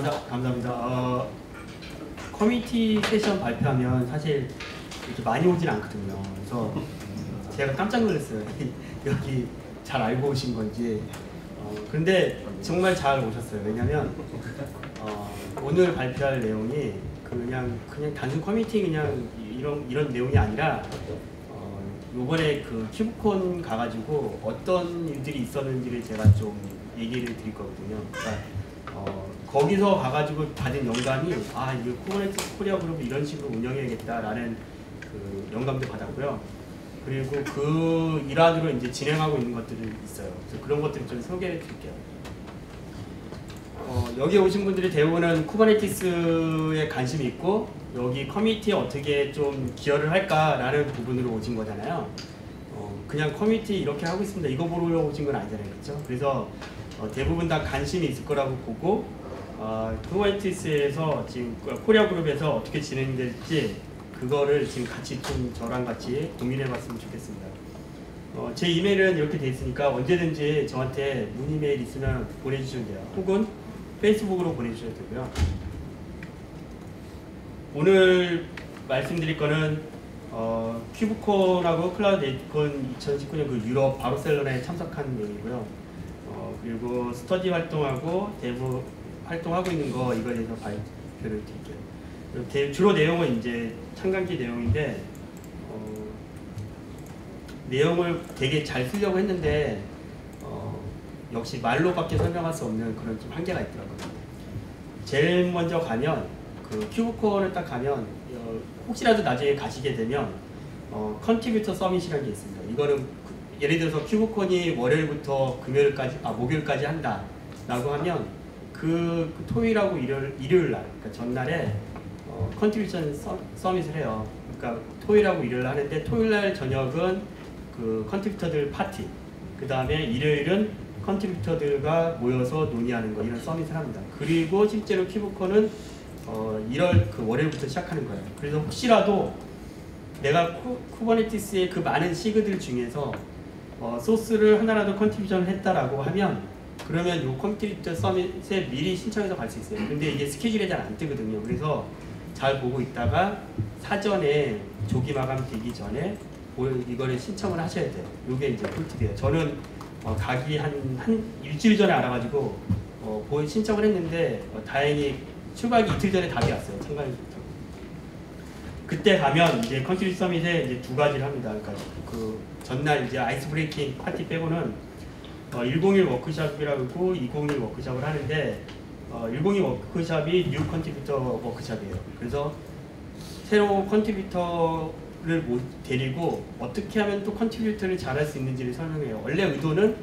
감사합니다. 커뮤니티 세션 발표하면 사실 이렇게 많이 오진 않거든요. 그래서 제가 깜짝 놀랐어요. 여기 잘 알고 오신 건지. 근데 정말 잘 오셨어요. 왜냐면 오늘 발표할 내용이 그냥 단순 커뮤니티 그냥 이런 내용이 아니라 요번에 그 큐브콘 가가지고 어떤 일들이 있었는지를 제가 좀 얘기를 드릴 거거든요. 그러니까 거기서 가가지고 받은 영감이 이거 쿠버네티스 코리아 그룹을 이런 식으로 운영해야겠다라는 그 영감도 받았고요. 그리고 그 일환으로 이제 진행하고 있는 것들이 있어요. 그래서 그런 것들을 좀 소개해 드릴게요. 여기 오신 분들이 대부분은 쿠버네티스에 관심이 있고 여기 커뮤니티에 어떻게 좀 기여를 할까라는 부분으로 오신 거잖아요. 그냥 커뮤니티 이렇게 하고 있습니다. 이거 보러 오신 건 아니잖아요. 그렇죠? 그래서 대부분 다 관심이 있을 거라고 보고 쿠버네티스에서 지금 코리아 그룹에서 어떻게 진행될지 그거를 지금 같이 좀 저랑 같이 고민해 봤으면 좋겠습니다. 제 이메일은 이렇게 돼 있으니까 언제든지 저한테 문의 메일 있으면 보내주시면 돼요. 혹은 페이스북으로 보내주셔도 되고요. 오늘 말씀드릴 거는 큐브콘하고 클라우드 네이콘 2019년 그 유럽 바르셀로나에 참석한 내용이고요. 그리고 스터디 활동하고 대부 활동하고 있는 거 이거에 대해서 발표를 드릴게요. 주로 내용은 이제 참관기 내용인데 내용을 되게 잘 쓰려고 했는데 역시 말로밖에 설명할 수 없는 그런 좀 한계가 있더라고요. 제일 먼저 가면 그 큐브콘을 딱 가면 혹시라도 나중에 가시게 되면 컨트리뷰터 서밋이라는 게 있습니다. 이거는 예를 들어서 큐브콘이 월요일부터 목요일까지 한다 라고 하면 그 토요일하고 일요일 날 그러니까 전날에 컨트리뷰션 서밋을 해요. 그러니까 토요일하고 일요일 하는데 토요일 날 저녁은 그 컨트리뷰터들 파티, 그 다음에 일요일은 컨트리뷰터들과 모여서 논의하는 거 이런 서밋을 합니다. 그리고 실제로 큐브콘은 1월 그 월요일부터 시작하는 거예요. 그래서 혹시라도 내가 쿠버네티스의 그 많은 시그들 중에서 소스를 하나라도 컨트리뷰션을 했다라고 하면 그러면 요 컨트리뷰터 서밋에 미리 신청해서 갈 수 있어요. 근데 이게 스케줄에 잘 안 뜨거든요. 그래서 잘 보고 있다가 사전에 조기 마감 되기 전에 이거를 신청을 하셔야 돼요. 요게 이제 꿀팁이에요. 저는 가기 한 일주일 전에 알아가지고 신청을 했는데 다행히 출발하기 이틀 전에 답이 왔어요. 참가율부터. 그때 가면 이제 컨트리 서밋에 이제 두 가지를 합니다. 그러니까 그 전날 이제 아이스 브레이킹 파티 빼고는 101 워크숍이라고 201 워크숍을 하는데 102 워크숍이 뉴 컨트리뷰터 워크숍이에요. 그래서 새로운 컨트리뷰터를 데리고 어떻게 하면 또 컨트리뷰터를 잘할 수 있는지를 설명해요. 원래 의도는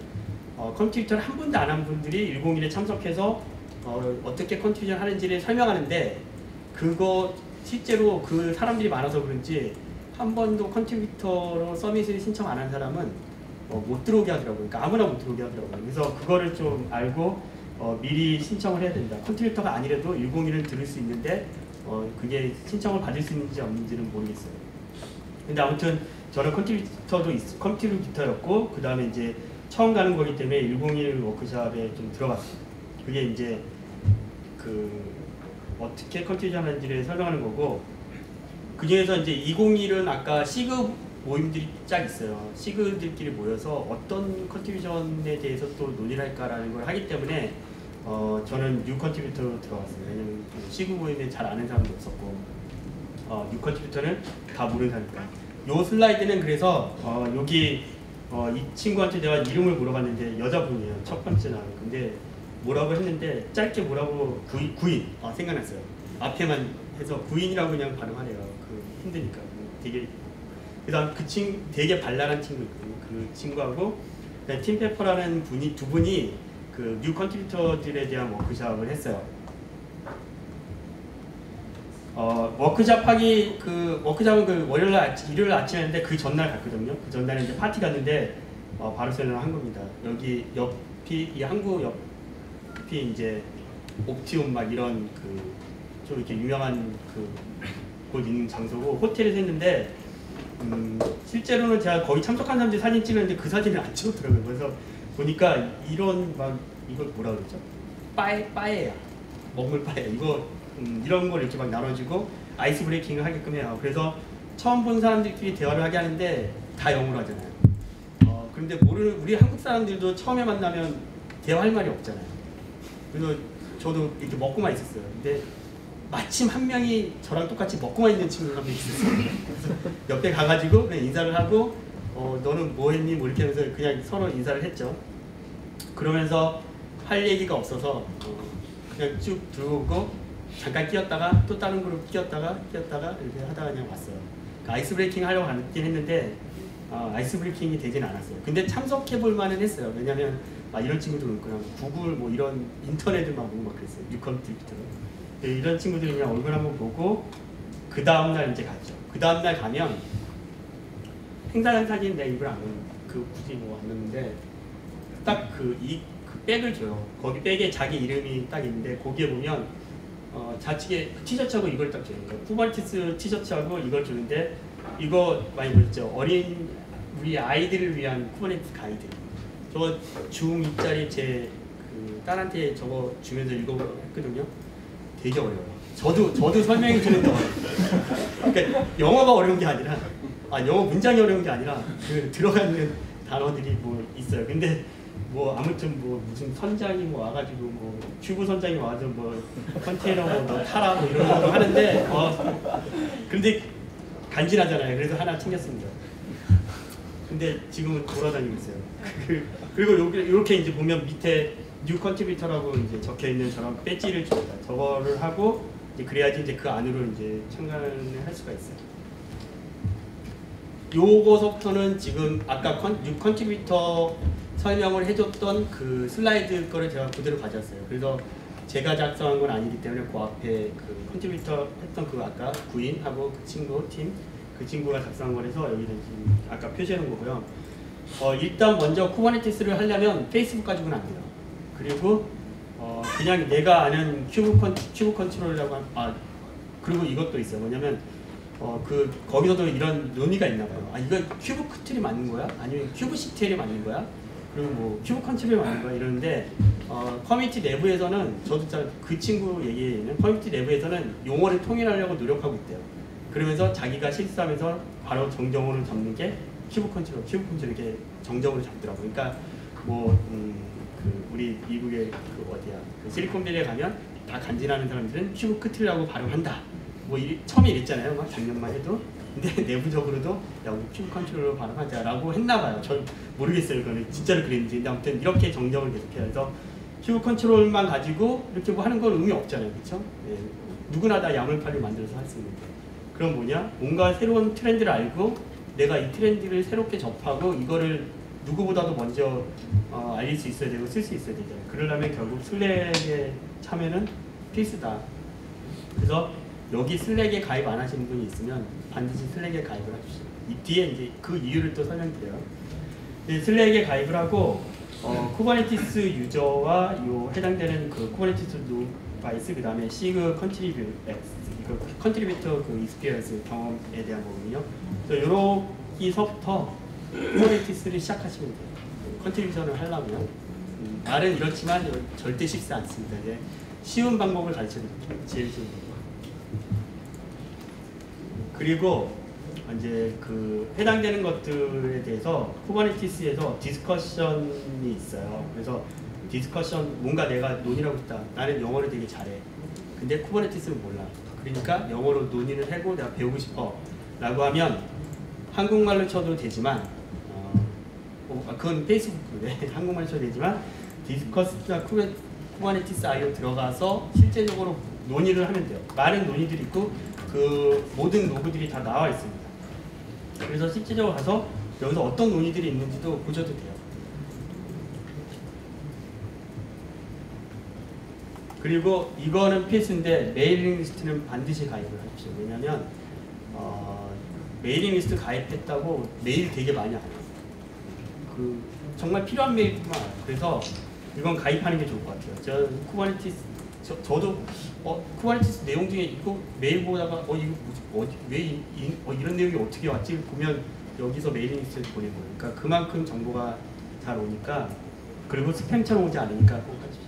컨트리뷰터를 한 번도 안 한 분들이 101에 참석해서 어떻게 컨트리뷰션 하는지를 설명하는데 그거 실제로 그 사람들이 많아서 그런지 한 번도 컨트리뷰터로 서밋을 신청 안 한 사람은 못 들어오게 하더라고요. 그러니까 아무나 못 들어오게 하더라고요. 그래서 그거를 좀 알고 미리 신청을 해야 됩니다. 컨트리뷰터가 아니라도 101을 들을 수 있는데 그게 신청을 받을 수 있는지 없는지는 모르겠어요. 근데 아무튼 저는 컨트리뷰터였고 그 다음에 이제 처음 가는 거기 때문에 101 워크숍에 좀 들어갔어요. 그게 이제 어떻게 컨트리뷰션 하는지를 설명하는 거고 그 중에서 이제 201은 아까 시그 모임들이 쫙 있어요. 시그들끼리 모여서 어떤 컨트리뷰션에 대해서 또 논의를 할까라는 걸 하기 때문에 저는 뉴 컨트리뷰터로 들어갔어요. 왜냐면 시그 모임에 잘 아는 사람도 없었고 뉴 컨트리뷰터는 다 모르는 사람이니까. 요 슬라이드는 그래서 여기 이 친구한테 내가 이름을 물어봤는데 여자분이에요. 첫 번째 나온. 근데 뭐라고 했는데 짧게 뭐라고 구인 생각났어요. 앞에만 해서 구인이라고 그냥 발음하네요. 힘드니까 되게 그다음 그 친구 되게 발랄한 친구 있거든요. 그 친구하고 팀페퍼라는 두 분이 그 뉴 컨트리뷰터들에 대한 워크숍을 했어요. 워크숍은 그 일요일 아침에 했는데 그 전날 갔거든요. 그 전날에 이제 파티 갔는데 바르셀로나 한국입니다. 여기 이 한국 옆이 이제 옵티움 막 이런 좀 이렇게 유명한 곳 있는 장소고 호텔에서 했는데 실제로는 제가 거기 참석한 사람들이 사진 찍었는데 그 사진을 안 찍었더라고요. 그래서 보니까 이런 이걸 뭐라 그러죠? 빠에야 먹물파예요. 이거 이런 걸 이렇게 막 나눠주고 아이스 브레이킹을 하게끔 해요. 그래서 처음 본 사람들끼리 대화를 하게 하는데 다 영어로 하잖아요. 그런데 우리 한국 사람들도 처음에 만나면 대화할 말이 없잖아요. 그래서 저도 이렇게 먹고만 있었어요. 근데 마침 한 명이 저랑 똑같이 먹고만 있는 친구가 한 명 있었어요. 그래서 옆에 가가지고 그냥 인사를 하고 너는 뭐 했니? 뭐 이렇게 하면서 그냥 서로 인사를 했죠. 그러면서 할 얘기가 없어서 그냥 쭉 들어오고 잠깐 끼었다가 또 다른 그룹 끼었다가 이렇게 하다가 그냥 왔어요. 그러니까 아이스 브레이킹 하려고 갔긴 했는데 아이스 브레이킹이 되진 않았어요. 근데 참석해 볼 만은 했어요. 왜냐면 이런 친구들 있구나. 구글 뭐 이런 인터넷을 막 보고 막 그랬어요. 뉴컴퓨터로. 이런 친구들이 그냥 얼굴 한번 보고 그 다음날 이제 갔죠. 그 다음날 가면 행사장 사진 내 입을 안 넣는 굳이 뭐 안 넣는데 딱 그 백을 줘요. 거기 백에 자기 이름이 딱 있는데 거기에 보면 좌측에 티셔츠하고 이걸 딱 줘요. 그러니까 쿠버네티스 티셔츠하고 이걸 주는데 이거 많이 보셨죠? 우리 아이들을 위한 쿠버네티스 가이드. 저거 중2짜리 제 그 딸한테 저거 주면서 읽어봤거든요. 되게 어려워요. 저도 설명해 주는데 어려워요. 그러니까 영어가 어려운 게 아니라 영어 문장이 어려운 게 아니라 그 들어가는 단어들이 뭐 있어요. 근데 뭐 아무튼 뭐 무슨 선장이 뭐 와가지고 뭐 큐브 선장이 와서 뭐 컨테이너 뭐 타라 뭐 이런 거 하는데 근데 간지나잖아요. 그래서 하나 챙겼습니다. 근데 지금은 돌아다니고 있어요. 그리고 이렇게 이제 보면 밑에 뉴 컨트리뷰터라고 이제 적혀 있는 저런 배지를 줍니다. 저거를 하고 이제 그래야지 이제 그 안으로 이제 참가를 할 수가 있어요. 요거서부터는 지금 아까 뉴 컨트리뷰터 설명을 해줬던 그 슬라이드 거를 제가 그대로 가져왔어요. 그래서 제가 작성한 건 아니기 때문에 그 앞에 그 컨트리뷰터 했던 그 아까 구인하고 그 친구 팀 그 친구가 작성한 거라서 여기는 지금 아까 표시해 놓은 거고요. 일단 먼저 쿠버네티스를 하려면 페이스북 가지고는 안 돼요. 그리고 그냥 내가 아는 큐브 컨트롤이라고 그리고 이것도 있어요. 뭐냐면 거기서도 이런 논의가 있나 봐요. 이거 큐브 컨트롤이 맞는 거야? 아니면 큐브 CTL이 맞는 거야? 그리고 뭐 큐브 컨트롤이 맞는 거야? 이러는데 커뮤니티 내부에서는 저도 그 친구 얘기에는 커뮤니티 내부에서는 용어를 통일하려고 노력하고 있대요. 그러면서 자기가 실수하면서 바로 정정으로 잡는 게 큐브 컨트롤 이렇게 정정으로 잡더라고요. 그러니까 뭐 우리 미국의 그 실리콘밸리에 가면 다 간지나는 사람들은 큐브 컨트롤이라고 발음한다. 뭐 처음에 이랬잖아요. 막 작년만 해도. 근데 내부적으로도 야 우리 큐브 컨트롤로 발음하자라고 했나봐요. 전 모르겠어요. 그거는 진짜로 그랬는지. 근데 아무튼 이렇게 정정을 계속해요. 그래서 큐브 컨트롤만 가지고 이렇게 뭐 하는 건 의미 없잖아요. 그렇죠? 네. 누구나 다 야물파를 만들어서 할 수 있는데. 그럼 뭐냐? 뭔가 새로운 트렌드를 알고 내가 이 트렌드를 새롭게 접하고 이거를 누구보다도 먼저 알릴 수 있어야 되고 쓸 수 있어야 되잖아요. 그러려면 결국 슬랙에 참여는 필수다. 그래서 여기 슬랙에 가입 안 하시는 분이 있으면 반드시 슬랙에 가입을 해주시죠. 이 뒤에 이제 그 이유를 또 설명드려요. 슬랙에 가입을 하고 쿠버네티스 유저와 요 해당되는 그 쿠버네티스 노바이스 그 다음에 시그 컨트리뷰터 그 익스피리언스 경험에 대한 거거든요. 그래서 여기서부터 쿠버네티스를 시작하시면 돼요. 컨트리뷰션을 하려면 말은 이렇지만 절대 쉽지 않습니다. 이제 쉬운 방법을 가르쳐드릴게요. 제일 쉬운 방법. 그리고 이제 그 해당되는 것들에 대해서 쿠버네티스에서 디스커션이 있어요. 그래서 디스커션 뭔가 내가 논의하고 싶다. 나는 영어를 되게 잘해. 근데 쿠버네티스는 몰라. 그러니까 영어로 논의를 하고 내가 배우고 싶어 라고 하면 한국말로 쳐도 되지만 그건 페이스북인데 한국말로 쳐도 되지만 디스커스나 쿠버네티스 아이로 들어가서 실제적으로 논의를 하면 돼요. 많은 논의들이 있고 그 모든 로그들이 다 나와 있습니다. 그래서 실제적으로 가서 여기서 어떤 논의들이 있는지도 보셔도 돼요. 그리고 이거는 필수인데 메일링 리스트는 반드시 가입을 하십시오. 왜냐면 메일링 리스트 가입했다고 메일 되게 많이 안 해요. 그 정말 필요한 메일만 와요. 그래서 이건 가입하는 게 좋을 것 같아요. 저도 쿠버네티스 내용 중에 이거 메일 보다가 이런 내용이 어떻게 왔지 보면 여기서 메일링 리스트를 보낸 거예요. 그러니까 그만큼 정보가 잘 오니까 그리고 스팸처럼 오지 않으니까 꼭 하십시오.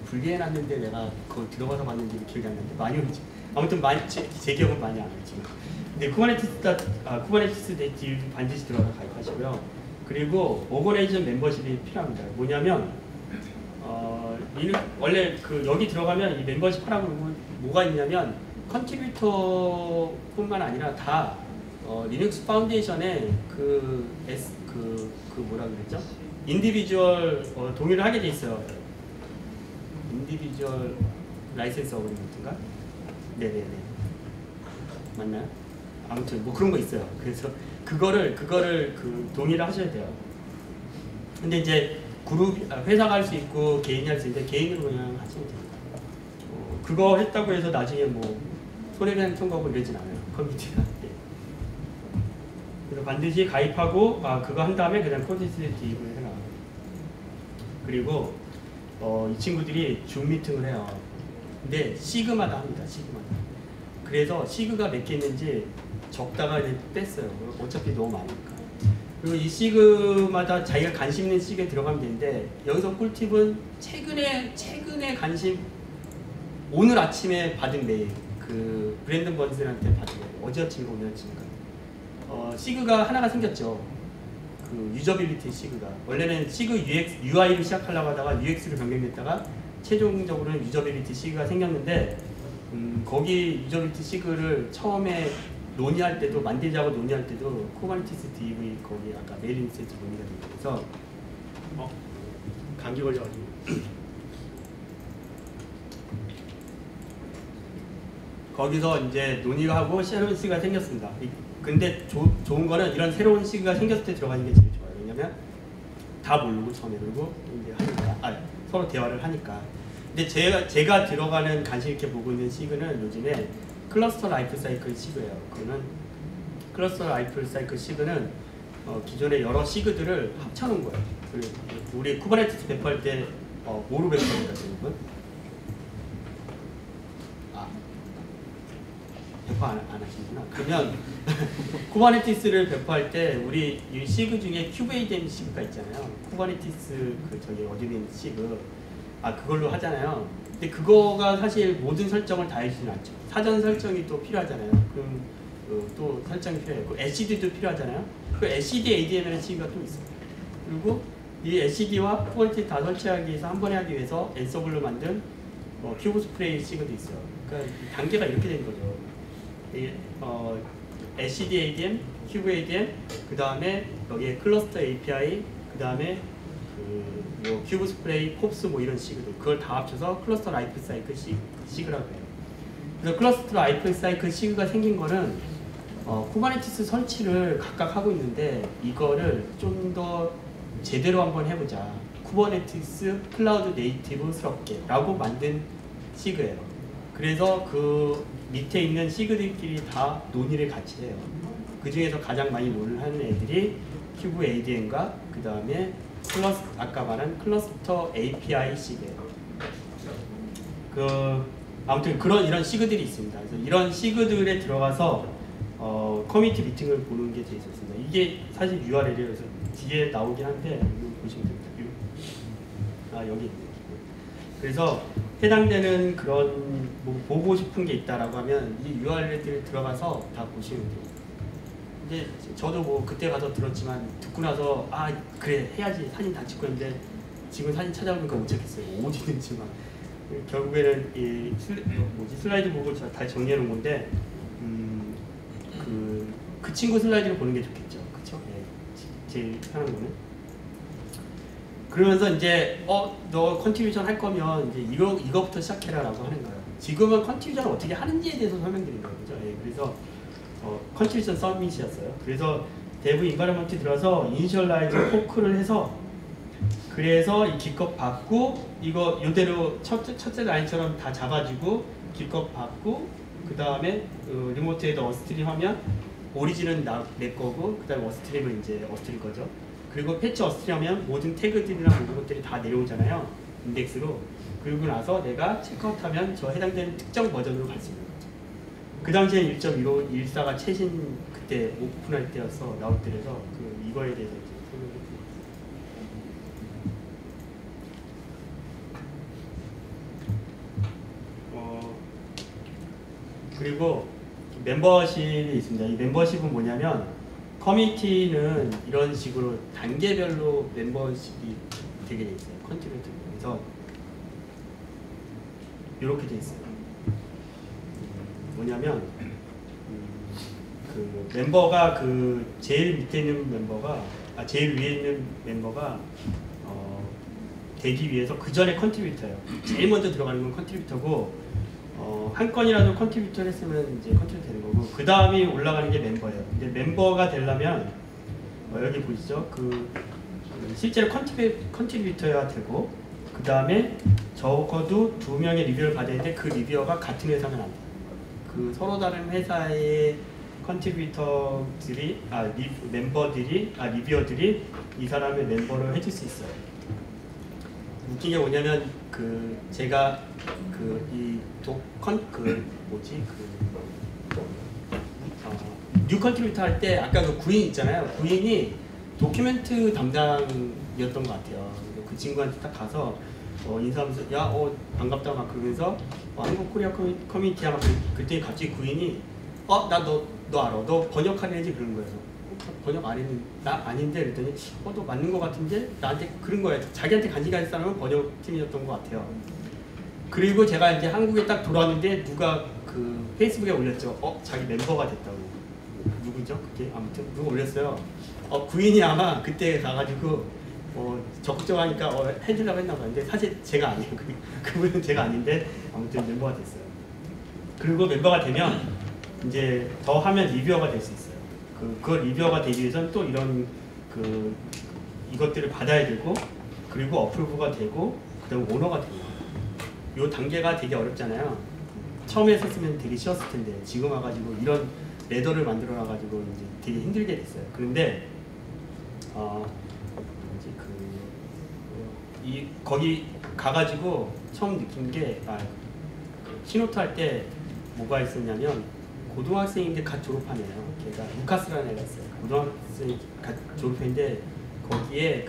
분리해놨는데 내가 그걸 들어가서 봤는지 기억이 안 나는데 많이 오지. 아무튼 제 기억은 많이 안 나지. 근데 쿠버네티스 네이티브 반드시 들어가서 가입하시고요. 그리고 오거네이션 멤버십이 필요합니다. 뭐냐면 원래 여기 들어가면 이 멤버십 하라고 뭐가 있냐면 컨트리뷰터뿐만 아니라 다 리눅스 파운데이션에 뭐라 그랬죠? 인디비주얼 동의를 하게 돼 있어요. 인디비주얼 라이센스 어그리먼트인가? 네네네. 맞나요? 아무튼 뭐 그런 거 있어요. 그래서 그거를 동의를 하셔야 돼요. 근데 이제 회사가 할 수 있고 개인이 할 수 있는데 개인으로 그냥 하시면 됩니다. 그거 했다고 해서 나중에 뭐 손해배상 청구하고 이러진 않아요. 커뮤니티가. 네. 그래서 반드시 가입하고 그거 한 다음에 그냥 콘텐츠 기입을 해라. 그리고 이 친구들이 줌 미팅을 해요. 근데 시그마다 합니다. 시그마다. 그래서 시그가 몇 개 있는지 적다가 이제 뺐어요. 어차피 너무 많으니까. 그리고 이 시그마다 자기가 관심 있는 시그에 들어가면 되는데 여기서 꿀팁은 최근에 관심 오늘 아침에 받은 메일 브랜든 번슨한테 받은 메일 어제였는가 오늘였는가 시그가 하나가 생겼죠. 유저빌리티 시그가 원래는 시그 UI로 시작하려고 하다가 UX로 변경됐다가 최종적으로는 유저빌리티 시그가 생겼는데 거기 유저빌리티 시그를 처음에 논의할 때도 만들자고 논의할 때도 쿠버네티스 DB 거기 아까 메일링 리스트 논의가 되고 그래서 감기 걸려가지고 거기서 이제 논의가 하고 새로운 시그가 생겼습니다. 근데 좋은 거는 이런 새로운 시그가 생겼을 때 들어가는 게 제일 좋아요. 왜냐면 다 모르고 처음에 그리고 이제 하니까 서로 대화를 하니까. 근데 제가 들어가는 관심 있게 보고 있는 시그는 요즘에 클러스터 라이프 사이클 시그예요. 그거는 클러스터 라이프 사이클 시그는 기존의 여러 시그들을 합쳐놓은 거예요. 우리 쿠버네티스 배포할 때 뭐로 배포합니까, 여러분? 배포 안 하시구나. 그러면 쿠버네티스를 배포할 때 우리 이 시그 중에 QVADM 시그가 있잖아요. 쿠버네티스 저기 어디 있는 시그 그걸로 하잖아요. 근데 그거가 사실 모든 설정을 다 해주진 않죠. 사전 설정이 또 필요하잖아요. 그럼 또 설정이 필요해요. 그 LCD도 필요하잖아요. 그 LCD ADM이라는 시그가 또 있어요. 그리고 이 LCD와 쿠버네티스 다 설치하기 위해서 한 번에 하기 위해서 앤서블로 만든 큐브 스프레이 시그도 있어요. 그러니까 단계가 이렇게 되는 거죠. LCD ADM, 큐브 ADM, 그 다음에 여기에 클러스터 API, 그 다음에 큐브 스프레이, 콥스 뭐 이런 시그들 그걸 다 합쳐서 클러스터 라이프 사이클 시그라고 해요. 그래서 클러스터 라이프 사이클 시그가 생긴 거는 쿠버네티스 설치를 각각 하고 있는데 이거를 좀 더 제대로 한번 해보자. 쿠버네티스 클라우드 네이티브스럽게 라고 만든 시그예요. 그래서 그 밑에 있는 시그들끼리 다 논의를 같이 해요. 그 중에서 가장 많이 논의를 하는 애들이 큐브 ADM과 그 다음에 아까 말한 클러스터 API 시그예요. 아무튼 이런 시그들이 있습니다. 그래서 이런 시그들에 들어가서 커뮤니티 미팅을 보는 게 제일 좋습니다. 이게 사실 URL이에요. 그래서 뒤에 나오긴 한데 이거 보시면 됩니다. 여기 있네요. 그래서 해당되는 그런 보고 싶은 게 있다라고 하면 이 URL들을 들어가서 다 보시면 돼요. 근데 저도 뭐 그때 가서 들었지만 듣고 나서 그래 해야지 사진 다 찍고 했는데 지금 사진 찾아보니까 못 찾겠어요. 어디 있는지 막. 결국에는 이 슬라이드 보고 다 정리해 놓은 건데 그 친구 슬라이드를 보는 게 좋겠죠. 그쵸? 네. 제일 편한 거는. 그러면서 이제 너 컨트리뷰션 할 거면 이제 이거부터 시작해라 라고 하는 거예요. 지금은 컨트리뷰션을 어떻게 하는지에 대해서 설명드린 거죠. 예, 그래서 컨트리뷰션 서밋이었어요. 그래서 대부 인바이러먼트 들어서 이니셜라이즈 포크를 해서 그래서 이 기껏 받고 이거 이대로 첫째 라인처럼 다 잡아주고 기껏 받고 그 다음에 리모트에다 어스트림 하면 오리진은 내 거고 그 다음에 어스트림은 이제 어스트림 거죠. 그리고 패치 어스트림 하면 모든 태그들이나 모든 것들이 다 내려오잖아요. 인덱스로. 그리고 나서 내가 체크아웃하면 저 해당되는 특정 버전으로 갈 수 있는 거죠. 그 당시엔 1.1514가 최신 그때 오픈할 때여서 나올 때라서 이거에 대해서 이제 설명을 그리고 멤버십이 있습니다. 이 멤버십은 뭐냐면 커뮤니티는 이런 식으로 단계별로 멤버십이 되게 돼 있어요. 컨트리뷰터. 그래서 이렇게 돼 있어요. 뭐냐면 그 멤버가 그 제일 밑에 있는 멤버가 제일 위에 있는 멤버가 되기 위해서 그 전에 컨트리뷰터예요. 제일 먼저 들어가는 건 컨트리뷰터고 한 건이라도 컨트리뷰터를 했으면 이제 컨트리뷰터 되는 거고 그 다음이 올라가는 게 멤버예요. 근데 멤버가 되려면 여기 보시죠. 실제로 컨트리뷰터여야 되고 그 다음에 적어도 2명의 리뷰를 받아야 되는데 그 리뷰어가 같은 회사면 안 돼요. 그 서로 다른 회사의 컨트리뷰터들이 리뷰어들이 이 사람의 멤버를 해줄 수 있어요. 웃긴 게 뭐냐면 제가 뉴 컨트리뷰터 할 때 아까 그 구인 있잖아요. 구인이 도큐멘트 담당이었던 것 같아요. 그 친구한테 딱 가서 인사하면서 야 반갑다 막 그러면서 한국 코리아 커뮤니티야 막 그때 갑자기 구인이 나 너 알아? 너 번역하는 애지 그런 거예요. 번역 안 했는데 나 아닌데 그랬더니 너 맞는 거 같은데 나한테 그런 거예요. 자기한테 간직할 사람은 번역팀이었던 것 같아요. 그리고 제가 이제 한국에 딱 돌아왔는데 누가 그 페이스북에 올렸죠. 자기 멤버가 됐다고. 누구죠? 그게 아무튼 누가 올렸어요. 구인이 아마 그때 가가지고 적극적으로 하니까 해주려고 했나 봐요. 근데 사실 제가 아니에요. 그분은 제가 아닌데 아무튼 멤버가 됐어요. 그리고 멤버가 되면 이제 더 하면 리뷰어가 될 수 있어요. 그 리뷰어가 되기 위해서는 또 이런 이것들을 받아야 되고 그리고 어프로브가 되고 그다음 오너가 되고 이 단계가 되게 어렵잖아요. 처음에 했으면 되게 쉬웠을 텐데 지금 와가지고 이런 레더를 만들어 놔가지고 이제 되게 힘들게 됐어요. 그런데 거기 가가지고 처음 느낀 게 키노트 할 때 뭐가 있었냐면 고등학생인데 갓 졸업한 애예요. 걔가 루카스라는 애가 있어요. 고등학생 갓 졸업했는데 거기에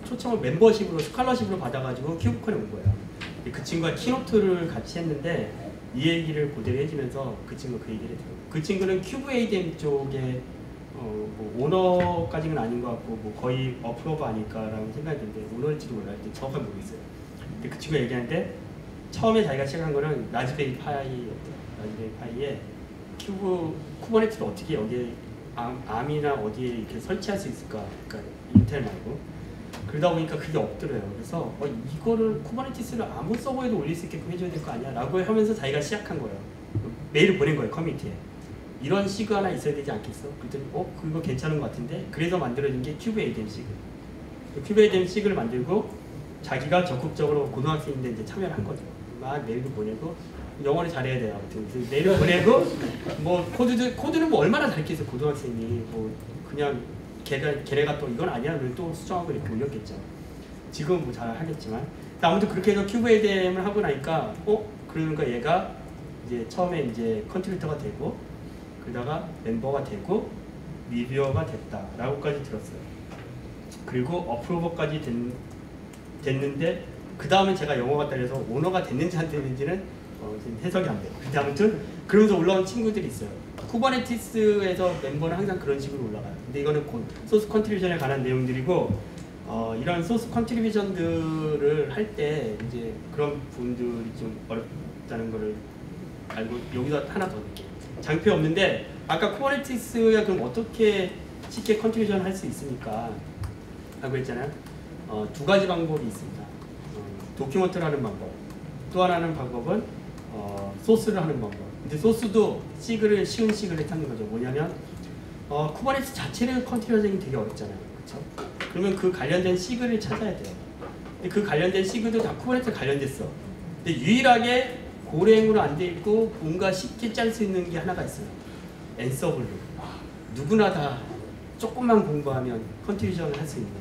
초청을 멤버십으로 스칼러십으로 받아가지고 큐브콘에 온 거예요. 그 친구가 키노트를 같이 했는데 이 얘기를 그대로 해주면서 그 친구가 그 얘기를 해요. 그 친구는 큐브에이뎀 쪽에 오너까지는 아닌 것 같고 거의 어프로버 아닐까라는 생각이 드는데 오너일지도 몰라요. 정확하게 모르겠어요. 근데 그 친구가 얘기하는데 처음에 자기가 시작한 거는 라즈베리 파이였대요. 라즈베리 파이에 쿠버네티스를 어떻게 여기에 암이나 어디에 이렇게 설치할 수 있을까? 그러니까 인텔 말고 그러다 보니까 그게 없더래요. 그래서 이거를 쿠버네티스를 아무 서버에도 올릴 수 있게끔 해줘야 될 거 아니야? 라고 하면서 자기가 시작한 거예요. 메일을 보낸 거예요. 커뮤니티에. 이런 시그 하나 있어야 되지 않겠어? 그랬더니 그거 괜찮은 것 같은데? 그래서 만들어진 게 큐브에이뎀 시그. 큐브에이뎀 시그를 만들고 자기가 적극적으로 고등학생인데 이제 참여를 한 거죠. 막 메일도 보내고 영어를 잘해야 돼요. 아무튼 메일을 보내고 코드는 얼마나 잘했겠어요. 고등학생이 그냥 걔네가 또 이건 아니야. 그리고 또 수정하고 이렇게 올렸겠죠. 지금은 잘 하겠지만 아무튼 그렇게 해서 큐브에이뎀을 하고 나니까 그러니까 얘가 이제 처음에 이제 컨트리뷰터가 되고 그러다가 멤버가 되고 리뷰어가 됐다라고까지 들었어요. 그리고 어프로버까지 됐는데 그 다음에 제가 영어가 따라서 오너가 됐는지 안 됐는지는 해석이 안 돼요. 근데 아무튼 그러면서 올라온 친구들이 있어요. 쿠버네티스에서 멤버는 항상 그런 식으로 올라가요. 근데 이거는 소스 컨트리뷰션에 관한 내용들이고 이런 소스 컨트리뷰션들을 할 때 이제 그런 부분들이 좀 어렵다는 거를 알고 여기서 하나 더 넣을게요. 장표 없는데 아까 쿠버네티스야 그럼 어떻게 쉽게 컨트리뷰션 할 수 있습니까? 라고 했잖아요. 두 가지 방법이 있습니다. 도큐먼트를 하는 방법. 또 하나는 방법은 소스를 하는 방법. 근데 소스도 쉬운 시그를 찾는 거죠. 뭐냐면 쿠버네티스 자체를 컨트리뷰션이 되게 어렵잖아요. 그렇죠? 그러면 그 관련된 시그를 찾아야 돼요. 근데 그 관련된 시그도 다 쿠버네티스 관련됐어. 근데 유일하게 고랭으로 안 돼 있고 뭔가 쉽게 짤 수 있는 게 하나가 있어요. 앤서블로. 누구나 다 조금만 공부하면 컨트리뷰션을 할 수 있는.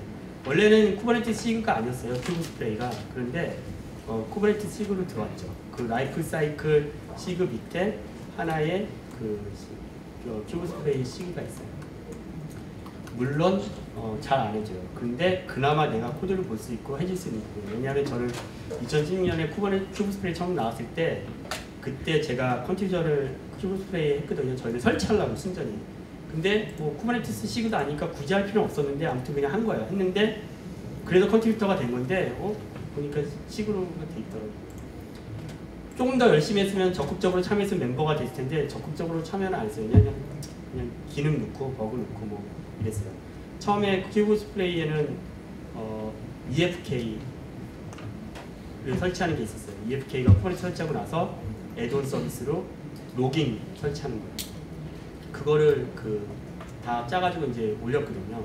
원래는 쿠버네티스 시그가 아니었어요. 큐브 스프레이가. 그런데 쿠버네티스 시그로 들어왔죠. 그 라이프 사이클 시그 밑에 하나의 큐브 스프레이 시그가 있어요. 물론 잘 안 해줘요. 근데 그나마 내가 코드를 볼 수 있고 해줄 수 있는 거예요. 왜냐하면 저는 2016년에 큐브 스프레이 처음 나왔을 때 그때 제가 컨티저를 큐브 스프레이 했거든요. 저희는 설치하려고 순전히. 근데 뭐 쿠버네티스 시그도 아니까 굳이 할 필요는 없었는데 아무튼 그냥 한 거예요. 했는데 그래서 컨트리뷰터가 된 건데 보니까 시그로가 돼 있더라고요. 조금 더 열심히 했으면 적극적으로 참여했으면 멤버가 됐을 텐데 적극적으로 참여는 안 했어요. 그냥 기능 넣고 버그 넣고 뭐 이랬어요. 처음에 큐브 스프레이에는 EFK를 설치하는 게 있었어요. EFK가 쿠버네티스 설치하고 나서 애드온 서비스로 로깅 설치하는 거예요. 그거를 다 짜가지고 이제 올렸거든요.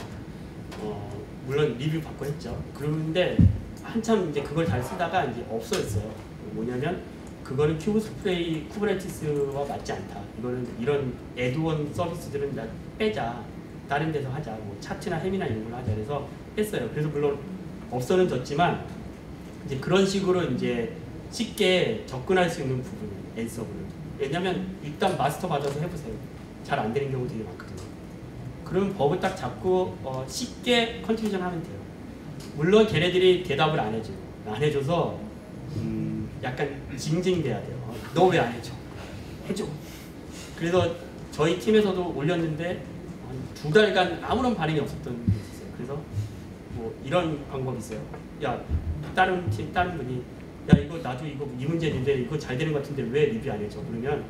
물론 리뷰 받고 했죠. 그런데 한참 이제 그걸 잘 쓰다가 이제 없어졌어요. 뭐냐면 그거는 큐브 스프레이 쿠버네티스와 맞지 않다. 이거는 이런 애드온 서비스들은 빼자. 다른 데서 하자. 뭐 차트나 햄이나 이런 걸 하자. 그래서 했어요. 그래서 물론 없어는 졌지만 이제 그런 식으로 이제 쉽게 접근할 수 있는 부분이에요. 앤서브를. 왜냐면 일단 마스터 받아서 해보세요. 잘 안 되는 경우 되게 많거든요. 그럼 버그 딱 잡고 쉽게 컨트리뷰션 하면 돼요. 물론 걔네들이 대답을 안 해줘요. 안 해줘서 약간 징징대야 돼요. 너 왜 안 해줘? 해줘. 그래서 저희 팀에서도 올렸는데 한 2달간 아무런 반응이 없었던 게 있었어요. 그래서 뭐 이런 방법이 있어요. 야, 다른 분이 야 이거 나도 이거 이 문제인데 이거 잘 되는 것 같은데 왜 리뷰 안 해줘? 그러면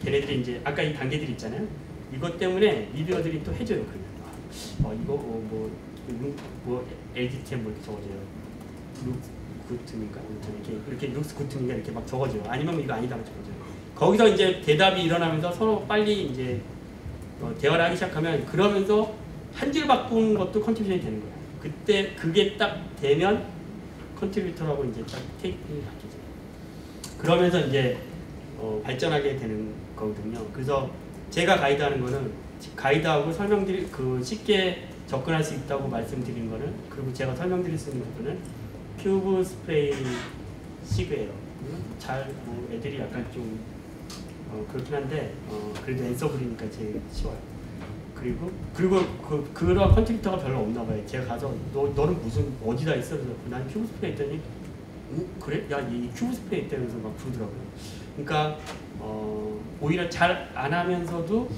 걔네들이 이제 아까 이 단계들이 있잖아요. 이것 때문에 리뷰어들이 또 해줘요. 그러면 이거 뭐 LDTM 뭐 이렇게 적어줘요. 룩굿인가 이렇게 룩스 굿인가 이렇게 막 적어줘요. 아니면 이거 아니다고 적어줘요. 거기서 이제 대답이 일어나면서 서로 빨리 이제 대화를 하기 시작하면 그러면서 한 줄 바꾸는 것도 컨트리뷰션이 되는 거예요. 그때 그게 딱 되면 컨트리뷰터라고 이제 딱 테이핑이 바뀌죠. 그러면서 이제 발전하게 되는 거거든요. 그래서 제가 가이드하는 거는 가이드하고 설명드릴 쉽게 접근할 수 있다고 말씀드린 거는 그리고 제가 설명드릴 수 있는 부분은 큐브 스프레이 시그예요. 뭐 애들이 약간 좀 그렇긴 한데 그래도 앤서블이니까 제일 쉬워요. 그리고 그런 컨트리뷰터가 별로 없나 봐요. 제가 가서 너는 무슨 어디다 있어? 그래서 난 큐브 스프레이 했더니 그래? 야, 이 큐브 스프레이 있다 그래서 막 부르더라고요. 그러니까 오히려 잘 안 하면서도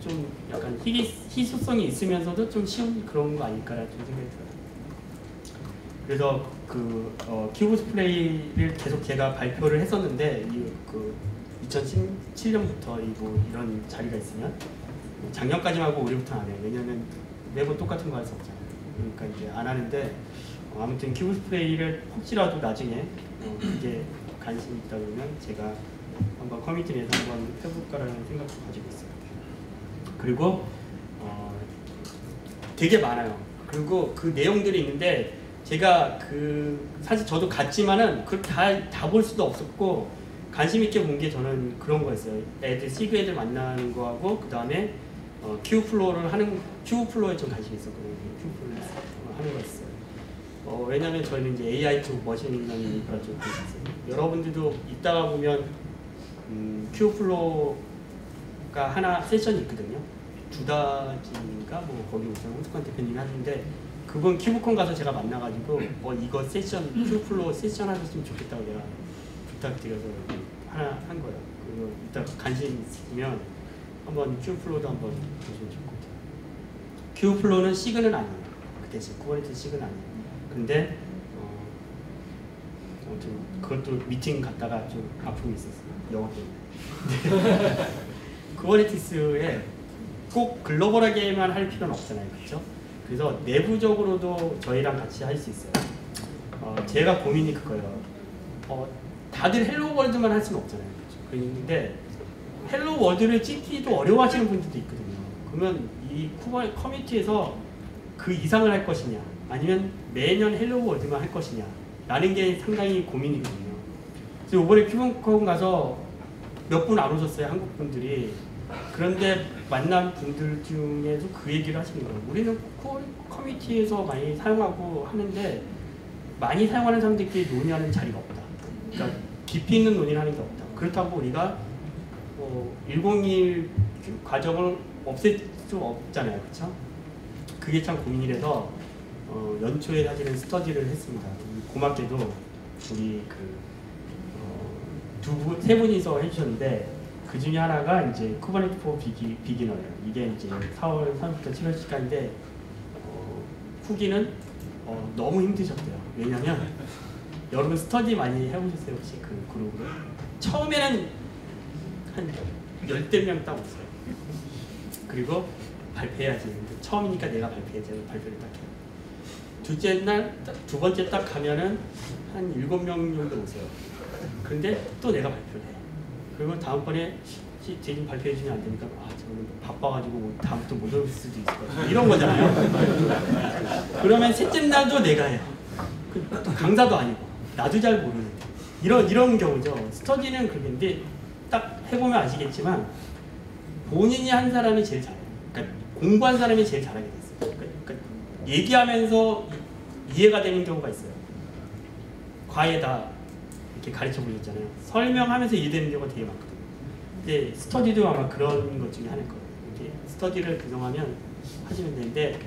좀 약간 희소성이 있으면서도 좀 쉬운 그런 거 아닐까라는 생각이 들어요. 그래서 큐브 스프레이를 계속 제가 발표를 했었는데 2017년부터 이런 자리가 있으면 작년까지만 하고 올해부터 안 해요. 왜냐면 매번 똑같은 거 할 수 없잖아요. 그러니까 이제 안 하는데 아무튼 큐브 스프레이를 혹시라도 나중에 이게 관심 있다 그러면 제가 한번 커뮤니티 내에서 한번 해볼까라는 생각도 가지고 있어요. 그리고 되게 많아요. 그리고 그 내용들이 있는데 제가 사실 저도 갔지만은 그걸 다 볼 수도 없었고 관심 있게 본 게 저는 그런 거였어요. 시그 애들 만나는 거하고 그 다음에 큐브 플로어에 좀 관심이 있었거든요. 큐브 플로어 하는 거였어요. 왜냐면 저희는 이제 AI 쪽 머신러닝 인프라 쪽 관심 있어요. 여러분들도 이따가 보면 큐브 플로어가 하나 세션이 있거든요. 두다지인가 뭐 거기 우선 홍석환 대표님이 하는데 그분 큐브콘 가서 제가 만나가지고 이거 세션 큐브 플로어 세션 하셨으면 좋겠다고 내가 부탁드려서 하나 한 거예요. 그리고 이따 관심 있으면 한번 큐브 플로어도 한번 보시면 좋을 것 같아요. 큐브 플로어는 시그는 아니에요. 그 대신 쿠버네티스 시그는 아니에요. 근데 아무튼 그것도 미팅 갔다가 좀 아픔이 있었어요. 영어 때문에. 쿠버네티스에 꼭 글로벌하게만 할 필요는 없잖아요. 그렇죠? 그래서 내부적으로도 저희랑 같이 할 수 있어요. 제가 고민이 그거예요. 다들 헬로 월드만 할 수는 없잖아요. 그렇죠? 그런데 헬로 월드를 찍기도 어려워하시는 분들도 있거든요. 그러면 이 커뮤니티에서 그 이상을 할 것이냐 아니면 매년 헬로 월드만 할 것이냐 라는 게 상당히 고민이거든요. 그래서 이번에 큐브콘 가서 몇 분 안 오셨어요. 한국 분들이. 그런데 만난 분들 중에도 그 얘기를 하시는 거예요. 우리는 커뮤니티에서 많이 사용하고 하는데 많이 사용하는 사람들끼리 논의하는 자리가 없다. 그러니까 깊이 있는 논의를 하는 게 없다. 그렇다고 우리가 101 과정을 없앨 수 없잖아요. 그렇죠? 그게 참 고민이라서 연초에 사실은 스터디를 했습니다. 고맙게도 우리 세 분이서 해주셨는데 그 중에 하나가 이제 쿠버네티스 for 비기너예요. 이게 이제 4월 3일부터 7월까지인데 후기는 너무 힘드셨대요. 왜냐면 여러분 스터디 많이 해보셨어요 혹시 그 그룹으로? 처음에는 한 10대 명 딱 없어요. 그리고 발표해야지. 처음이니까 내가 발표해야지. 발표를 딱 해요. 둘째 날, 두 번째 딱 가면은 한 7명 정도 오세요. 근데 또 내가 발표를 해. 그리고 다음번에 대신 발표해주면 안 되니까 저는 바빠가지고 다음부터 못 올 수도 있을 것 같아요. 이런 거잖아요. 그러면 셋째 날도 내가 해요. 강사도 아니고 나도 잘 모르는데 이런 경우죠. 스터디는 그런데 딱 해보면 아시겠지만 본인이 한 사람이 제일 잘해요. 그러니까 공부한 사람이 제일 잘하게 됐어요. 그러니까 얘기하면서 이해가 되는 경우가 있어요. 과외다 이렇게 가르쳐 보셨잖아요. 설명하면서 이해되는 경우가 되게 많거든요. 근데 스터디도 아마 그런 것 중에 하나일 거예요. 이렇게 스터디를 구성하면 하시면 되는데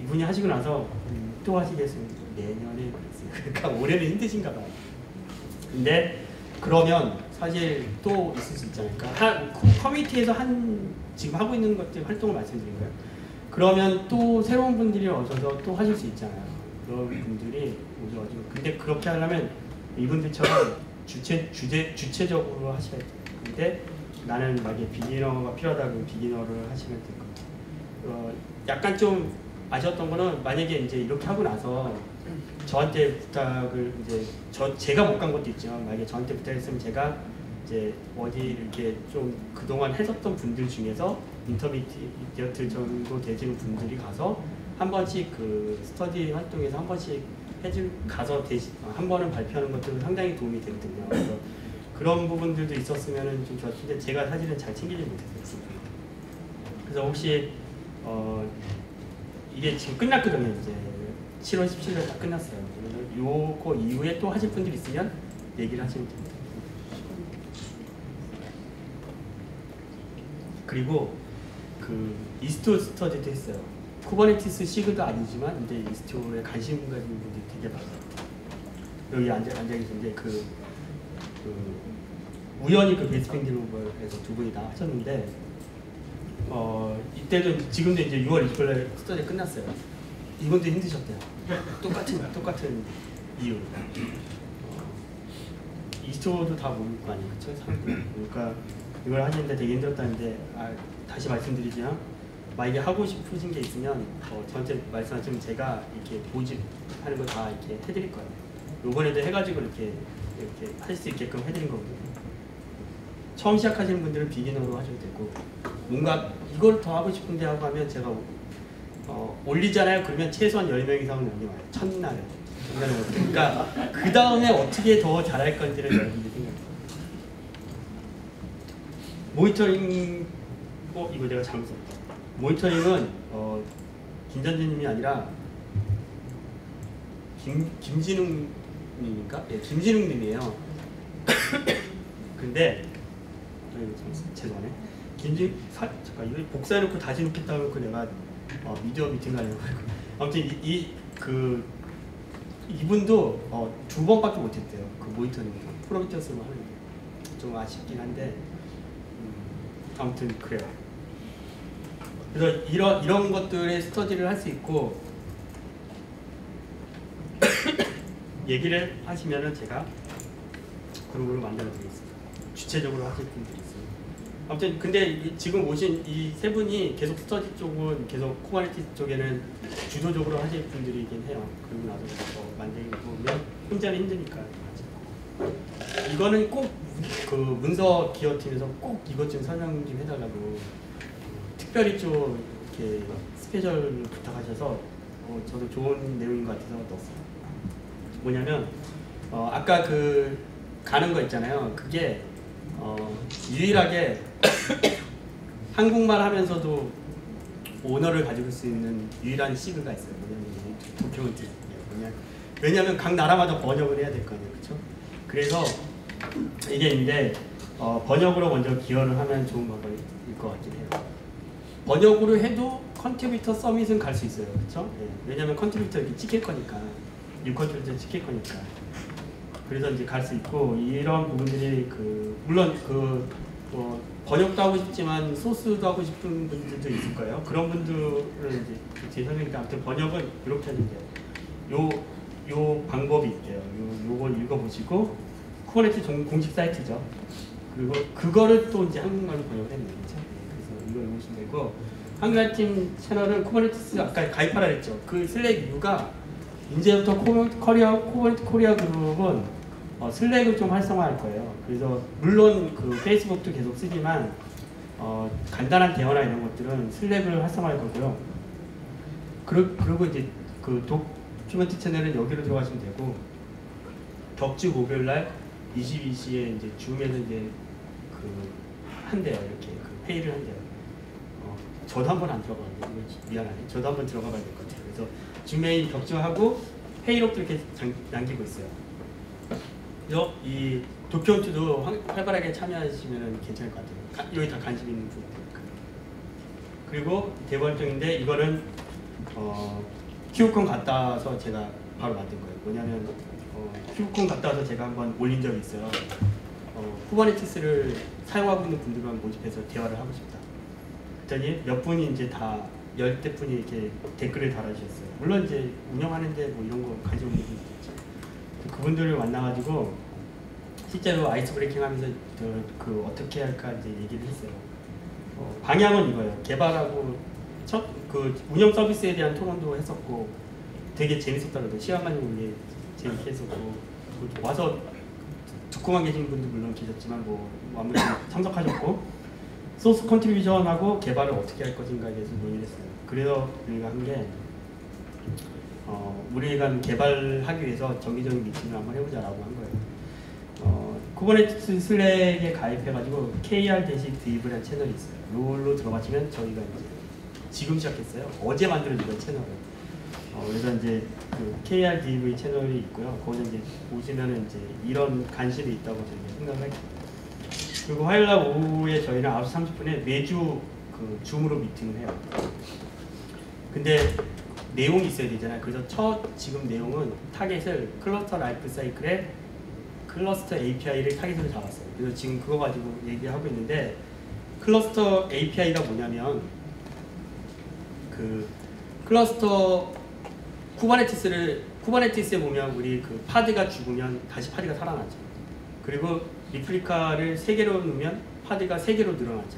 이분이 하시고 나서 또 하시겠어요. 내년에 그랬어요. 그러니까 올해는 힘드신가 봐요. 근데 그러면 사실 또 있을 수 있잖아요. 그러니까 커뮤니티에서 지금 하고 있는 것들 활동을 말씀드린 거예요. 그러면 또 새로운 분들이 오셔서 또 하실 수 있잖아요. 그런 분들이 오셔가지고 근데 그렇게 하려면 이분들처럼 주체적으로 하셔야 돼요. 근데 나는 만약에 비기너가 필요하다 그러면 비기너를 하시면 될 겁니다. 약간 좀 아쉬웠던 거는 만약에 이제 이렇게 하고 나서 저한테 부탁을 이제 제가 못 간 것도 있지만 만약에 저한테 부탁했으면 제가 이제 어디 이렇게 좀 그동안 했었던 분들 중에서 인터미디어트 정도 되시는 분들이 가서 한 번씩 그 스터디 활동에서 한 번씩 가서 한 번은 발표하는 것들은 상당히 도움이 되거든요. 그래서 그런 부분들도 있었으면 좀 좋았을 텐데 제가 사실은 잘 챙기지 못했어요. 그래서 혹시 이게 지금 끝났거든요. 이제 7월 17일 다 끝났어요. 요거 이후에 또 하실 분들 있으면 얘기를 하시면 됩니다. 그리고 그 이스토어 스터디도 했어요. 쿠버네티스 시그도 아니지만 이제 이스토어에 관심 가진 분들이 되게 많아요. 여기 앉아 계신데 우연히 그 베이스뱅글로벌에서 두 분이 다 하셨는데 이때도 지금도 이제 6월 20일에 스터디 끝났어요. 이분도 힘드셨대요. 똑같은 이유. 이스토어도 다 모를 거 아니에요, 그렇죠? 그러니까 이걸 하시는데 되게 힘들었다는데 다시 말씀드리지만 만약에 하고 싶으신 게 있으면 저한테 말씀하시면 제가 이렇게 모집하는 거 다 이렇게 해드릴 거예요. 이번에도 해가지고 이렇게 할 수 있게끔 해드린 거거든요. 처음 시작하시는 분들은 비기너로 하셔도 되고 뭔가 이걸 더 하고 싶은데 하고 하면 제가 올리잖아요. 그러면 최소한 10명 이상은 여기 와요. 첫날에. 그러니까 그 다음에 어떻게 더 잘할 건지를 여러분들이 생각해요. 모니터링 이거 내가 잘못 썼다. 모니터링은 김전진님이 아니라 김진웅님인가? 네, 김진웅님이에요. 근데 죄송하네. 잠깐 이거 복사해놓고 다시 놓겠다 하고 내가 미디어 미팅 가려고 하고 아무튼 이분도 2번밖에 못했대요. 그 모니터링 프로미테우스로 하는 게 좀 아쉽긴 한데 아무튼 그래요. 그래서 이런 것들의 스터디를 할 수 있고 얘기를 하시면은 제가 그룹으로 만들어 드리겠습니다. 주체적으로 하실 분들이 있어요. 아무튼 근데 지금 오신 이 세 분이 계속 스터디 쪽은 계속 쿠버네티스 쪽에는 주도적으로 하실 분들이긴 해요. 그리고 나서 만들기 보면 혼자는 힘드니까. 이거는 꼭 그 문서 기여팀에서 꼭 이것 좀 설명 좀 해달라고 특별히 좀 이렇게 스페셜 부탁하셔서 저도 좋은 내용인 것 같아서 넣었어요. 뭐냐면 아까 그 가는 거 있잖아요. 그게 유일하게 한국말 하면서도 언어를 가지고 수 있는 유일한 시그가 있어요. 도큐멘트. 왜냐하면 각 나라마다 번역을 해야 될 거 아니에요, 그렇죠? 그래서 이게 있는데 번역으로 먼저 기여를 하면 좋은 방법일 것 같긴 해요. 번역으로 해도 컨트리뷰터 서밋은 갈 수 있어요, 그렇죠? 네. 왜냐하면 컨트리뷰터 이렇게 찍힐 거니까, 뉴 컨트리뷰터 찍힐 거니까. 그래서 이제 갈 수 있고 이런 부분들이 물론 번역도 하고 싶지만 소스도 하고 싶은 분들도 있을 거예요. 그런 분들은 이제 제 설명인데 아무튼 번역은 이렇게 하는데 요 방법이 있대요. 요걸 읽어보시고 쿠버네티스 공식 사이트죠. 그리고 그거를 또 이제 한국말로 번역을 했네요. 그렇죠? 그래서 이거 읽으시면 되고 한글팀 채널은 쿠버네티스 아까 가입하라 했죠. 그 슬랙 이유가 이제부터 쿠버네티스 코리아 그룹은 슬랙을 좀 활성화할 거예요. 그래서 물론 그 페이스북도 계속 쓰지만 간단한 대화나 이런 것들은 슬랙을 활성화할 거고요. 그리고 이제 그 도큐멘트 채널은 여기로 들어가시면 되고 격주 목요일날 22시에 이제 줌에서 이제 한대요. 이렇게 회의를 한대요. 저도 한번 안 들어가는데 미안하네. 저도 한번 들어가 봐야 될 것 같아요. 그래서 줌에 격주하고 회의록도 이렇게 남기고 있어요. 그래서 이 도쿄원투도 활발하게 참여하시면 괜찮을 것 같아요. 여기 다 관심 있는 부분이니까. 그리고 대본적인데 이거는 큐브콘 갔다 와서 제가 바로 만든 거예요. 뭐냐면 큐브콘 갔다 와서 제가 한번 올린 적이 있어요. 쿠버네티스를 사용하고 있는 분들만 모집해서 대화를 하고 싶다. 그랬더니 몇 분이 이제 다 10대 분이 이렇게 댓글을 달아주셨어요. 물론 이제 운영하는데 뭐 이런 거 관심 없는 분들 있죠. 그분들을 만나가지고 실제로 아이스 브레이킹 하면서 어떻게 할까 이제 얘기를 했어요. 방향은 이거예요. 개발하고 운영 서비스에 대한 토론도 했었고 되게 재밌었다고 시간 가지고 이게 재밌게 했었고 와서 듣고만 계신 분도 물론 계셨지만 뭐 아무튼 참석하셨고 소스 컨트리뷰션하고 개발을 어떻게 할 것인가에 대해서 논의를 했어요. 그래서 우리가 한 게 우리가 개발하기 위해서 정기적인 미팅을 한번 해보자라고 한 거예요. 쿠버네티스 슬랙에 가입해가지고 KR-Div라는 채널이 있어요. 이걸로 들어가시면 저희가 이제 지금 시작했어요. 어제 만들어진 거예요, 채널을. 그래서 이제 그 KR-Div 채널이 있고요. 거기서 이제 보시면은 이제 이런 관심이 있다고 저희가 생각을 했고. 그리고 화요일날 오후에 저희는 9시 30분에 매주 그 줌으로 미팅을 해요. 근데 내용이 있어야 되잖아요. 그래서 지금 내용은 타겟을 클러스터 라이프 사이클의 클러스터 API를 타겟으로 잡았어요. 그래서 지금 그거 가지고 얘기하고 있는데 클러스터 API가 뭐냐면 그 클러스터 쿠버네티스에 보면 우리 그 파드가 죽으면 다시 파드가 살아나죠. 그리고 리플리카를 3개로 놓으면 파드가 3개로 늘어나죠.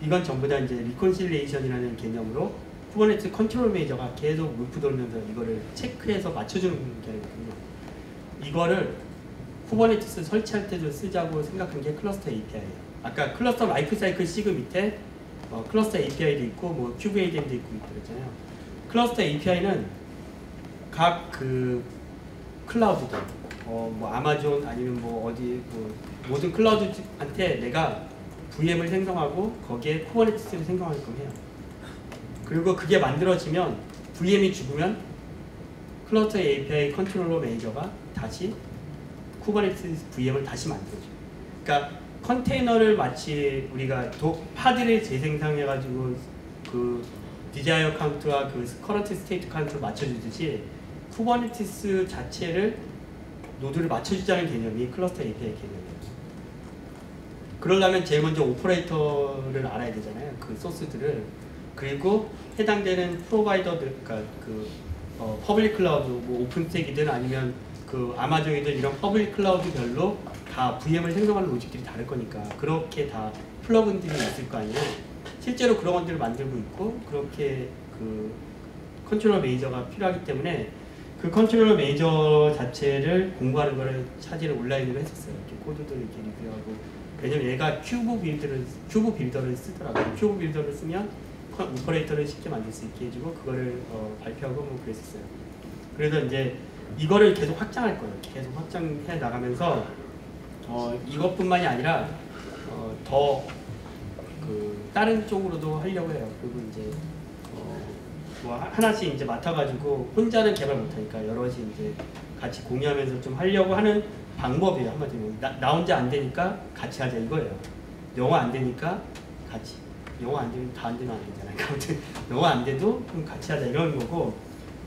이건 전부 다 이제 리콘실레이션이라는 개념으로 쿠버네티스 컨트롤 매니저가 계속 루프 돌면서 이거를 체크해서 맞춰주는 개념이거든요. 이거를 쿠버네티스 설치할 때도 쓰자고 생각한 게 클러스터 API예요. 아까 클러스터 라이프 사이클 시그 밑에 클러스터 API도 있고 뭐 큐브 ADM도 있고 그랬잖아요. 클러스터 API는 각 그 클라우드들 뭐 아마존 아니면 뭐 어디 뭐 모든 클라우드한테 내가 VM을 생성하고 거기에 쿠버네티스를 생성하게끔 해요. 그리고 그게 만들어지면 VM이 죽으면 클러스터 API 컨트롤러 매니저가 다시 쿠버네티스 VM을 다시 만들어줘요. 그러니까 컨테이너를 마치 우리가 파드를 재생성해가지고 그 디자이어 카운트와 그 커런트 스테이트 카운트를 맞춰주듯이 쿠버네티스 자체를 노드를 맞춰주자는 개념이 클러스터 API 개념이에요. 그러려면 제일 먼저 오퍼레이터를 알아야 되잖아요. 그 소스들을. 그리고 해당되는 프로바이더들, 그러니까 퍼블릭 클라우드, 뭐 오픈스택이든 아니면 그 아마존이든 이런 퍼블릭 클라우드별로 다 VM을 생성하는 로직들이 다를 거니까 그렇게 다 플러그인들이 있을 거 아니에요. 실제로 그런 것들을 만들고 있고 그렇게 그 컨트롤러 매니저가 필요하기 때문에 그 컨트롤러 매니저 자체를 공부하는 거를 사진을 온라인으로 했었어요. 이렇게 코드들 이렇게 리뷰하고. 왜냐면 얘가 큐브 빌더를 쓰더라고요. 큐브 빌더를 쓰면 오퍼레이터를 쉽게 만들 수 있게 해주고 그거를 발표하고 뭐 그랬었어요. 그래서 이제 이거를 계속 확장할 거예요. 계속 확장해 나가면서 이것뿐만이 아니라 더 그 다른 쪽으로도 하려고 해요. 그리고 이제 뭐 하나씩 이제 맡아가지고 혼자는 개발 못하니까 여럿이 이제 같이 공유하면서 좀 하려고 하는 방법이에요. 한마디로 나 혼자 안 되니까 같이 하자 이거예요. 영어 안 되니까 같이. 영어 안 되면 다 안 되면 안 되잖아요. 아무튼 영어 안 돼도 그럼 같이 하자 이런 거고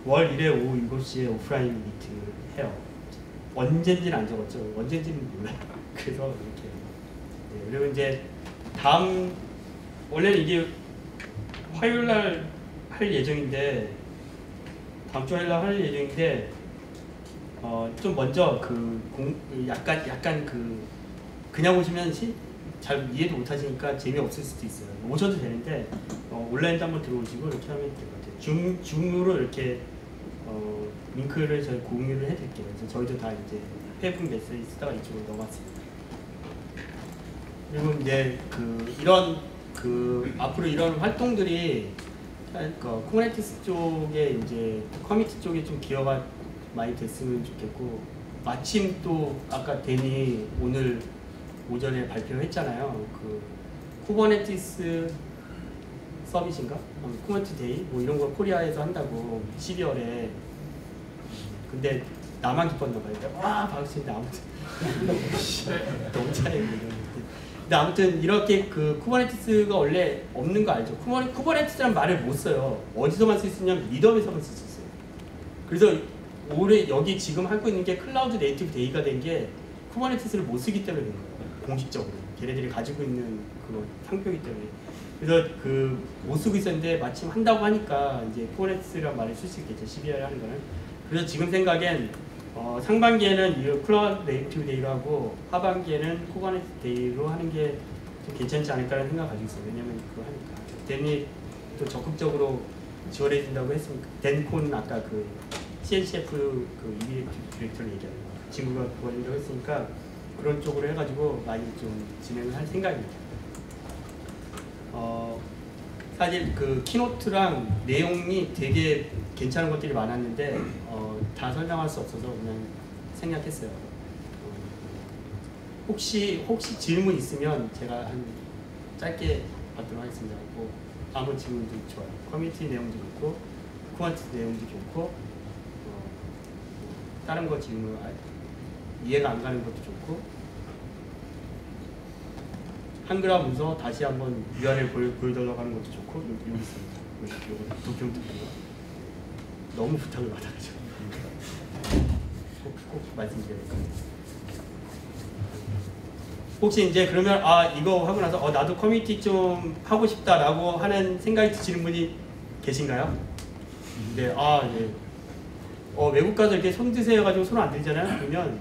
월 1회 오후 7시에 오프라인 미팅을 해요. 언젠지는 안 적었죠. 언젠지는 몰라요. 그래서 이렇게. 네, 그리고 이제 다음 원래는 이게 화요일 날 할 예정인데 다음 주 화요일 날 할 예정인데 좀 먼저 약간 그냥 오시면 잘 이해도 못 하시니까 재미없을 수도 있어요. 오셔도 되는데 온라인도 한번 들어오시고 이렇게 하면 될 것 같아요. 줌으로 이렇게 링크를 저희 공유를 해드릴게요. 그래서 저희도 다 이제 페이북 메시지 쓰다가 이쪽으로 넘어왔습니다. 그리고 이제 앞으로 이런 활동들이 쿠버네티스 쪽에 이제 커뮤니티 쪽에 좀 기여가 많이 됐으면 좋겠고, 마침 또 아까 데니 오늘 오전에 발표했잖아요. 쿠버네티스 서밋인가? 쿠버네티스 데이 뭐 이런 걸 코리아에서 한다고 12월에. 근데 나만 기뻤나 봐요. 와 박수인데 아무튼 너무 차이고 근데 아무튼 이렇게 쿠버네티스가 원래 없는 거 알죠? 쿠버네티스라는 말을 못 써요. 어디서만 쓸 수 있냐면 미덤에서만 쓸 수 있어요. 그래서 올해 여기 지금 하고 있는 게 클라우드 네이티브 데이가 된 게 쿠버네티스를 못 쓰기 때문에 된 거예요. 공식적으로 걔네들이 가지고 있는 그거 상표이기 때문에. 그래서 못 쓰고 있었는데 마침 한다고 하니까 이제 쿠버네티스라는 말을 쓸 수 있겠죠. 12월에 하는 거는. 그래서 지금 생각엔 상반기에는 이 클라우드 네이티브 데이로 하고 하반기에는 쿠버네티스 데이로 하는 게 좀 괜찮지 않을까라는 생각을 가지고 있어요. 왜냐면 그거 하니까. 댄이 또 적극적으로 지원해 준다고 했으니까. 댄콘 아까 CNCF 이비 디렉터를 얘기하는 거. 친구가 도와준다고 했으니까 그런 쪽으로 해가지고 많이 좀 진행을 할 생각입니다. 사실 키노트랑 내용이 되게 괜찮은 것들이 많았는데 다 설명할 수 없어서 그냥 생략했어요. 혹시 질문 있으면 제가 한 짧게 받도록 하겠습니다. 뭐 아무 질문도 좋아요. 커뮤니티 내용도 좋고 쿠버네티스 내용도 좋고 다른 거 질문 이해가 안 가는 것도 좋고 한글화 문서 다시 한번 URL 보여달라고 하는 것도 좋고 여기 있습니다. 도쿄도 너무 부탁을 받아가지고 꼭 말씀드려야겠어요. 혹시 이제 그러면 이거 하고 나서 나도 커뮤니티 좀 하고 싶다라고 하는 생각이 드시는 분이 계신가요? 네, 예. 외국 가서 이렇게 손 드세요 가지고 손 안 들잖아요. 그러면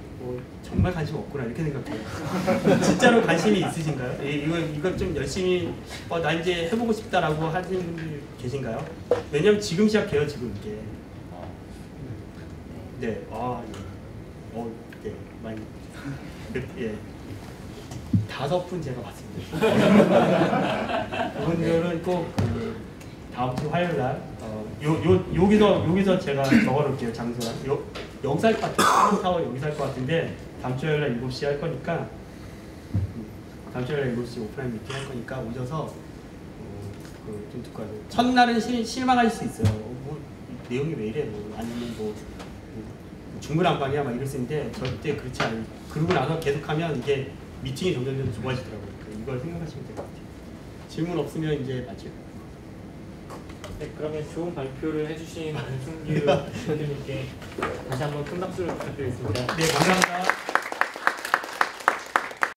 정말 관심 없구나 이렇게 생각해요. 진짜로 관심이 있으신가요? 이거 좀 열심히 나 이제 해보고 싶다라고 하시는 분들 계신가요? 왜냐면 지금 시작해요 지금 이게. 네, 네, 많이. 예. 5분 제가 봤습니다. 그분들은 꼭 다음 주 화요일 날 여기서 제가 적어놓을게요. 장소랑 여기서 할 것 같아요. 타워 여기서 할 것 같은데 다음 주 화요일 날 7시 할 거니까 다음 주 화요일 날 7시 오프라인 미팅 할 거니까 오셔서 좀 듣고 가세요. 첫날은 실망할 수 있어요. 내용이 왜 이래? 아니면 중구난방이야 막 이럴 수 있는데 절대 그렇지 않아요. 그러고 나서 계속하면 이게 미팅이 점점 좋아지더라고요. 이걸 생각하시면 될 것 같아요. 질문 없으면 이제 마치고. 네, 그러면 좋은 발표를 해주신 안승규 대표님께 다시 한번 큰 박수를 부탁드리겠습니다. 네, 감사합니다.